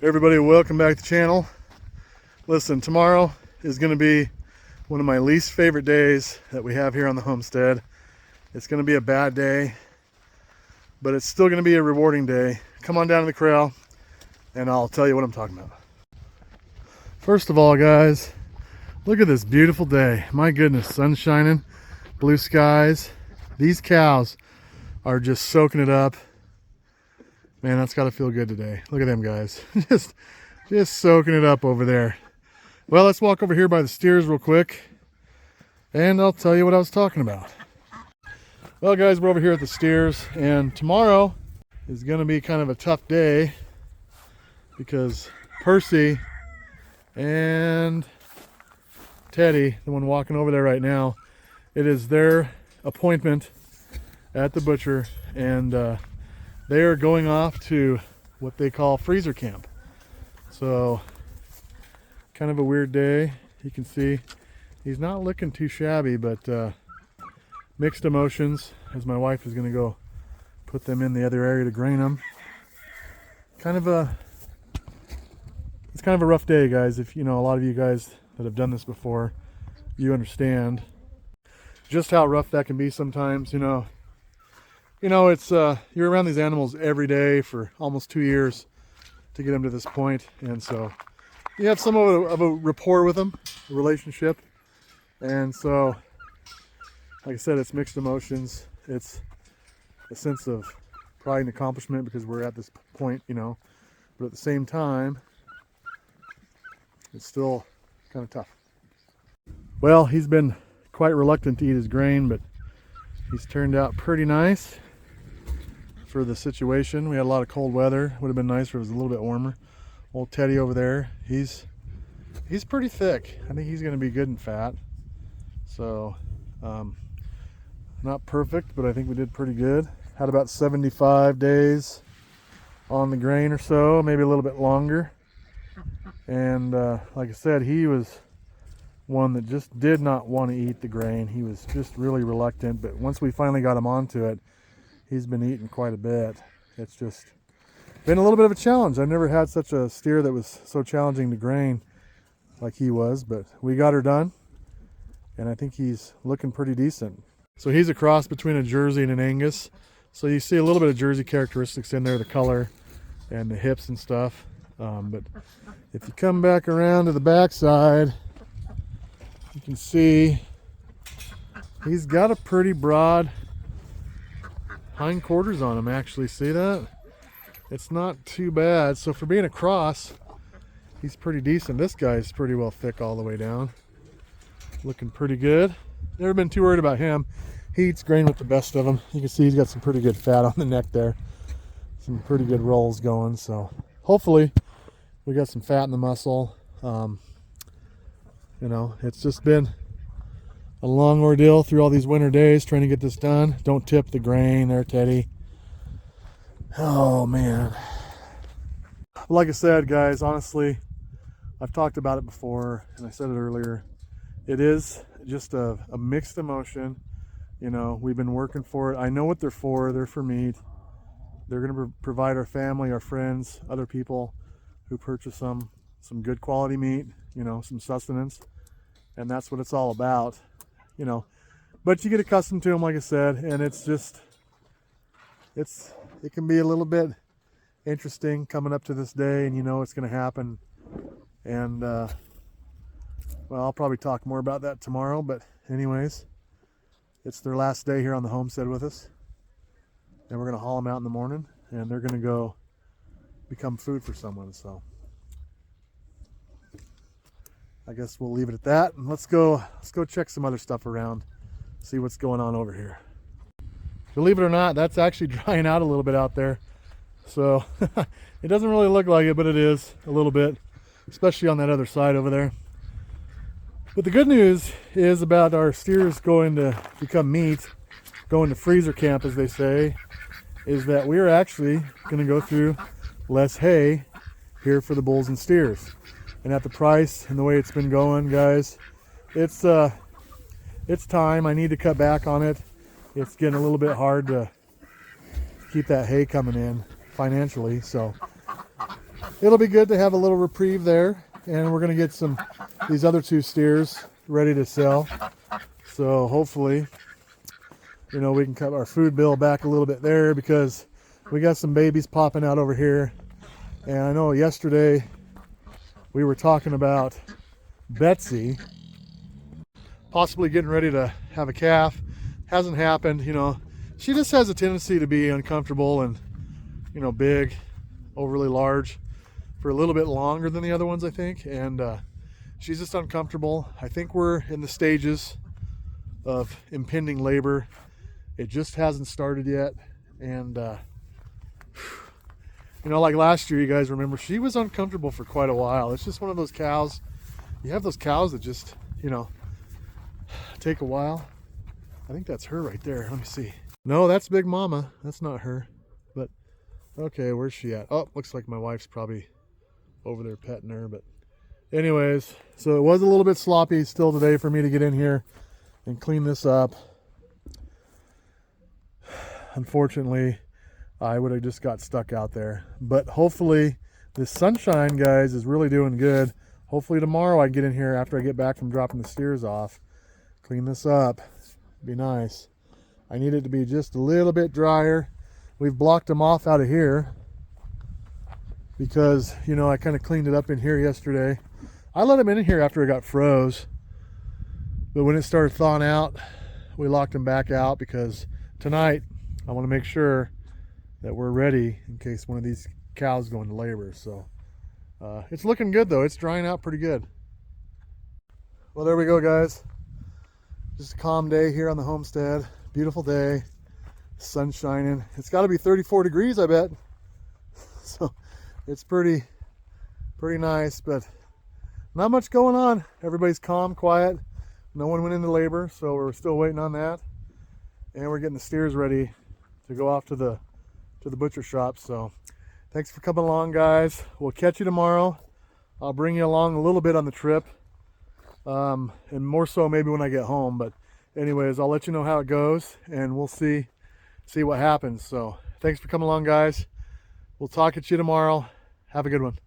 Everybody, welcome back to the channel. Listen, tomorrow is going to be one of my least favorite days that we have here on the homestead. It's going to be a bad day, but it's still going to be a rewarding day. Come on down to the corral and I'll tell you what I'm talking about. First of all, guys, look at this beautiful day. My goodness, sun shining, blue skies. These cows are just soaking it up. Man, that's got to feel good today. Look at them guys. just soaking it up over there. Well, let's walk over here by the steers real quick and I'll tell you what I was talking about. Well, guys, we're over here at the steers, and tomorrow is going to be kind of a tough day because Percy and Teddy, the one walking over there right now, it is their appointment at the butcher, and they are going off to what they call freezer camp. So kind of a weird day. You can see he's not looking too shabby, but mixed emotions, as my wife is going to go put them in the other area to grain them. It's kind of a rough day, guys. If you know, a lot of you guys that have done this before, you understand just how rough that can be sometimes. You know, it's you're around these animals every day for almost 2 years to get them to this point, and so you have some of a rapport with them, a relationship, and so, like I said, it's mixed emotions. It's a sense of pride and accomplishment because we're at this point, you know, but at the same time, it's still kind of tough. Well, he's been quite reluctant to eat his grain, but he's turned out pretty nice for the situation. We had a lot of cold weather. Would have been nicer if it was a little bit warmer. Old Teddy over there, he's pretty thick. I think he's going to be good and fat. So, not perfect, but I think we did pretty good. Had about 75 days on the grain or so, maybe a little bit longer. And like I said, he was one that just did not want to eat the grain. He was just really reluctant, but once we finally got him onto it, he's been eating quite a bit. It's just been a little bit of a challenge. I've never had such a steer that was so challenging to grain like he was, but we got her done, and I think he's looking pretty decent. So he's a cross between a Jersey and an Angus. So you see a little bit of Jersey characteristics in there, the color and the hips and stuff. But if you come back around to the backside, you can see he's got a pretty broad hindquarters on him, actually. See that? It's not too bad. So for being a cross, he's pretty decent. This guy's pretty well thick all the way down. Looking pretty good. Never been too worried about him. He eats grain with the best of them. You can see he's got some pretty good fat on the neck there. Some pretty good rolls going. So hopefully we got some fat in the muscle. You know, it's just been a long ordeal through all these winter days trying to get this done. Don't tip the grain there, Teddy. Oh, man. Like I said, guys, honestly, I've talked about it before, and I said it earlier. It is just a mixed emotion. You know, we've been working for it. I know what they're for. They're for meat. They're going to provide our family, our friends, other people who purchase them some good quality meat, you know, some sustenance. And that's what it's all about, you know. But you get accustomed to them, like I said, and it's just, it can be a little bit interesting coming up to this day, and you know it's going to happen. And, well, I'll probably talk more about that tomorrow, but anyways, it's their last day here on the homestead with us. And we're going to haul them out in the morning, and they're going to go become food for someone. So I guess we'll leave it at that, and let's go check some other stuff around, see what's going on over here. Believe it or not, that's actually drying out a little bit out there. So it doesn't really look like it, but it is a little bit, especially on that other side over there. But the good news is about our steers going to become meat, going to freezer camp, as they say, is that we are actually going to go through less hay here for the bulls and steers. And at the price and the way it's been going, guys, it's time. I need to cut back on it. It's getting a little bit hard to keep that hay coming in financially, so it'll be good to have a little reprieve there. And we're gonna get these other 2 steers ready to sell. So hopefully, you know, we can cut our food bill back a little bit there, because we got some babies popping out over here. And I know yesterday we were talking about Betsy possibly getting ready to have a calf. Hasn't happened. You know, she just has a tendency to be uncomfortable and, you know, big, overly large for a little bit longer than the other ones, I think. And she's just uncomfortable. I think we're in the stages of impending labor. It just hasn't started yet. And you know, like last year, you guys remember, she was uncomfortable for quite a while. It's just one of those cows. You have those cows that just, you know, take a while. I think that's her right there. Let me see. No, that's Big Mama. That's not her. But okay, where's she at? Oh, looks like my wife's probably over there petting her. But anyways, so it was a little bit sloppy still today for me to get in here and clean this up. Unfortunately, I would have just got stuck out there. But hopefully this sunshine, guys, is really doing good. Hopefully tomorrow I get in here after I get back from dropping the steers off, clean this up. Be nice. I need it to be just a little bit drier. We've blocked them off out of here because, you know, I kind of cleaned it up in here yesterday. I let them in here after it got froze, but when it started thawing out, we locked them back out, because tonight I want to make sure that we're ready in case one of these cows go into labor. So it's looking good though. It's drying out pretty good. Well, there we go, guys. Just a calm day here on the homestead. Beautiful day, sun shining. It's got to be 34 degrees, I bet. So it's pretty nice, but not much going on. Everybody's calm, quiet. No one went into labor, so we're still waiting on that. And we're getting the steers ready to go off to the butcher shop. So thanks for coming along, guys. We'll catch you tomorrow. I'll bring you along a little bit on the trip, and more so maybe when I get home. But anyways, I'll let you know how it goes, and we'll see what happens. So thanks for coming along, guys. We'll talk at you tomorrow. Have a good one.